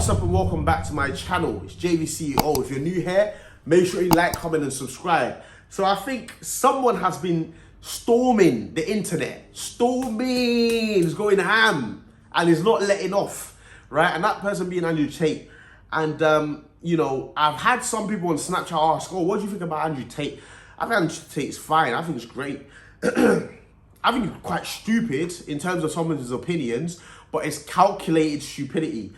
What's up and welcome back to my channel. It's JVceo. If you're new here, make sure you like, comment and subscribe. So I think someone has been storming the internet. Storming, is going ham and is not letting off, right? And that person being Andrew Tate. And you know, I've had some people on Snapchat ask, oh, what do you think about Andrew Tate? I think Andrew Tate's fine. I think it's great. I think it's quite stupid in terms of someone's opinions, but it's calculated stupidity.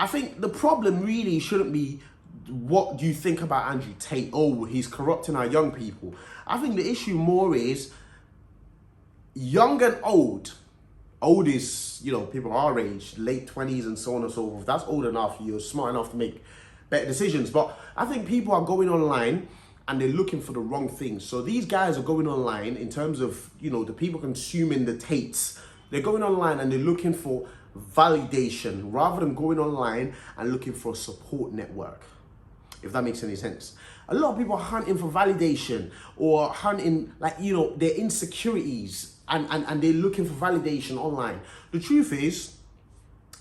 I think the problem really shouldn't be what do you think about Andrew Tate? Oh, he's corrupting our young people. I think the issue more is young and old. Old is, you know, people our age, late 20s and so on and so forth. That's old enough. You're smart enough to make better decisions. But I think people are going online and they're looking for the wrong things. So these guys are going online in terms of, you know, the people consuming the Tates. They're going online and they're looking for validation rather than going online and looking for a support network, if that makes any sense. A lot of people are hunting for validation or hunting, like, you know, their insecurities and they're looking for validation online. The truth is,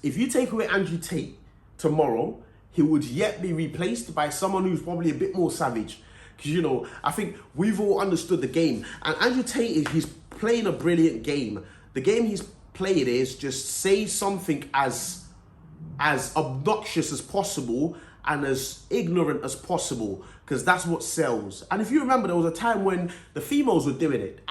if you take away Andrew Tate tomorrow, he would yet be replaced by someone who's probably a bit more savage. Because, you know, I think we've all understood the game. And Andrew Tate, he's playing a brilliant game. The game he's played is just say something as obnoxious as possible and as ignorant as possible, because that's what sells. And if you remember, there was a time when the females were doing it.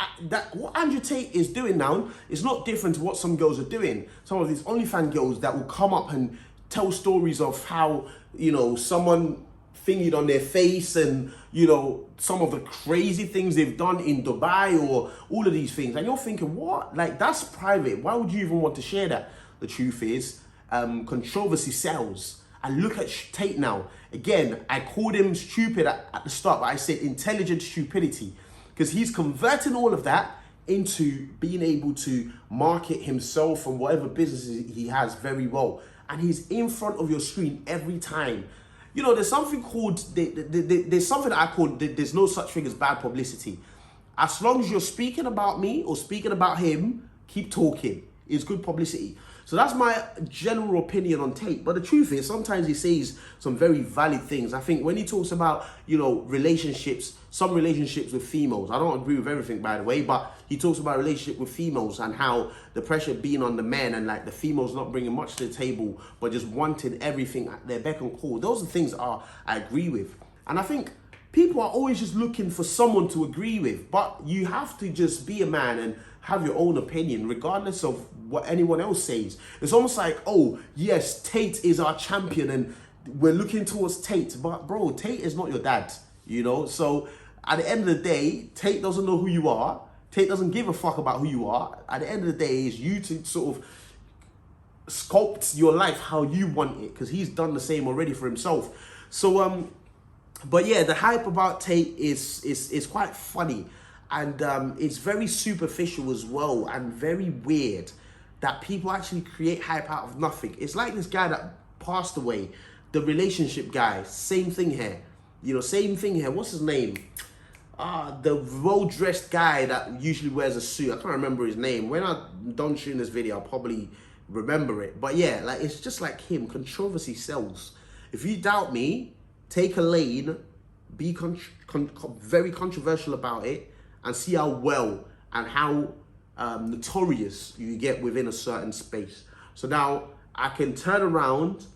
What Andrew Tate is doing now is not different to what some girls are doing. Some of these OnlyFans girls that will come up and tell stories of how, you know, someone fingered on their face and, you know, some of the crazy things they've done in Dubai or all of these things. And you're thinking, what? Like, that's private. Why would you even want to share that? The truth is, controversy sells. And look at Tate now. Again, I called him stupid at the start, but I said intelligent stupidity, because he's converting all of that into being able to market himself and whatever businesses he has very well. And he's in front of your screen every time. You know, there's something called, there's something that I call, there's no such thing as bad publicity. As long as you're speaking about me or speaking about him, keep talking. It's good publicity. So that's my general opinion on Tate. But the truth is, sometimes he says some very valid things. I think when he talks about, you know, relationships, some relationships with females, I don't agree with everything, by the way, but he talks about relationship with females and how the pressure being on the men and like the females not bringing much to the table, but just wanting everything at their beck and call. Those are things I agree with. And I think people are always just looking for someone to agree with, but you have to just be a man and have your own opinion, regardless of what anyone else says. It's almost like, oh, yes, Tate is our champion and we're looking towards Tate. But bro, Tate is not your dad, you know? So at the end of the day, Tate doesn't know who you are. Tate doesn't give a fuck about who you are. At the end of the day, it's you to sort of sculpt your life how you want it, because he's done the same already for himself. So, but yeah, the hype about Tate is quite funny. And it's very superficial as well and very weird that people actually create hype out of nothing. It's like this guy that passed away, the relationship guy, same thing here. You know, same thing here. What's his name? The well-dressed guy that usually wears a suit. I can't remember his name. When I'm done shooting this video, I'll probably remember it. But yeah, like, it's just like him. Controversy sells. If you doubt me, take a lane, be very controversial about it, and see how well and how notorious you get within a certain space. So now I can turn around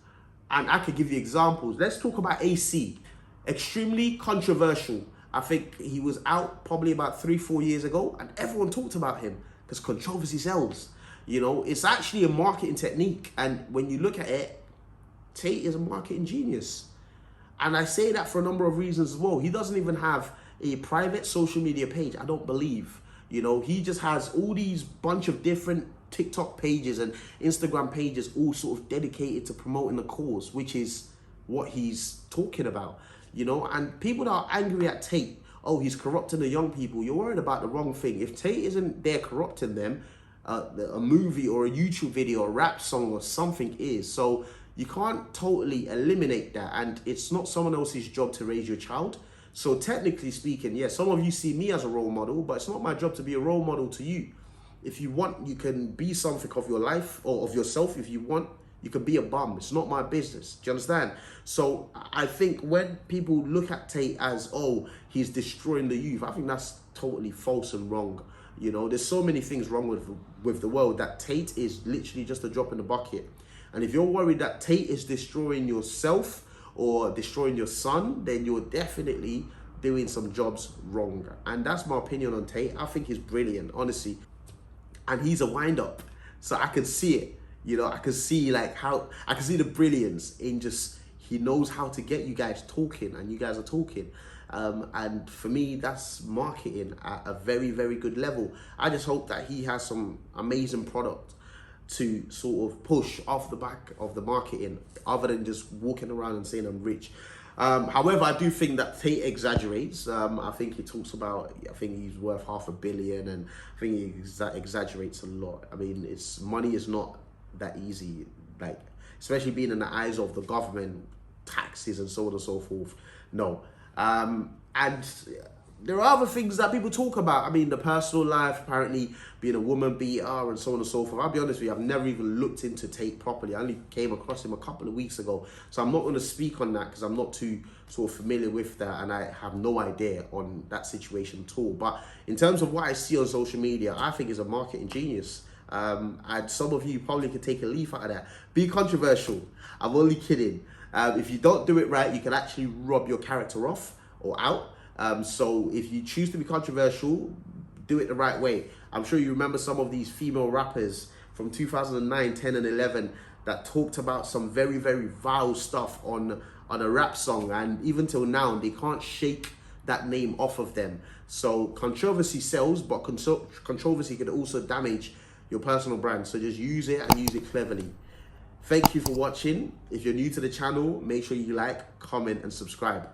and I can give you examples. Let's talk about AC. Extremely controversial. I think he was out probably about 3-4 years ago and everyone talked about him because controversy sells. You know, it's actually a marketing technique. And when you look at it, Tate is a marketing genius. And I say that for a number of reasons as well. He doesn't even have a private social media page, I don't believe. You know, he just has all these bunch of different TikTok pages and Instagram pages all sort of dedicated to promoting the cause, which is what he's talking about, you know. And people that are angry at Tate, oh, he's corrupting the young people, you're worried about the wrong thing. If Tate isn't there corrupting them, a movie or a YouTube video, a rap song or something is. So you can't totally eliminate that, and it's not someone else's job to raise your child. So technically speaking, yes, some of you see me as a role model, but it's not my job to be a role model to you. If you want, you can be something of your life or of yourself if you want You can be a bum. It's not my business. Do you understand? So I think when people look at Tate as, oh, he's destroying the youth, I think that's totally false and wrong. You know, there's so many things wrong with the world that Tate is literally just a drop in the bucket. And if you're worried that Tate is destroying yourself or destroying your son, then you're definitely doing some jobs wrong. And that's my opinion on Tate. I think he's brilliant, honestly. And he's a wind-up. So I can see it. You know, I can see like how, I can see the brilliance in just, he knows how to get you guys talking, and you guys are talking. And for me, that's marketing at a very, very good level. I just hope that he has some amazing product to sort of push off the back of the marketing, other than just walking around and saying I'm rich. However, I do think that Tate exaggerates. I think he talks about, I think he's worth $500 million, and I think he exaggerates a lot. I mean, money is not that easy, like, especially being in the eyes of the government, taxes and so on and so forth. No. And there are other things that people talk about. I mean, the personal life, apparently being a woman beater and so on and so forth. I'll be honest with you, I've never even looked into Tate properly. I only came across him a couple of weeks ago. So I'm not going to speak on that because I'm not too sort of familiar with that, and I have no idea on that situation at all. But in terms of what I see on social media, I think he's a marketing genius. And some of you probably could take a leaf out of that. Be controversial. I'm only kidding. If you don't do it right, you can actually rob your character off or out. So if you choose to be controversial, do it the right way. I'm sure you remember some of these female rappers from 2009, 10 and 11 that talked about some very, very vile stuff on a rap song. And even till now, they can't shake that name off of them. So controversy sells, but controversy can also damage your personal brand. So just use it and use it cleverly. Thank you for watching. If you're new to the channel, make sure you like, comment and subscribe.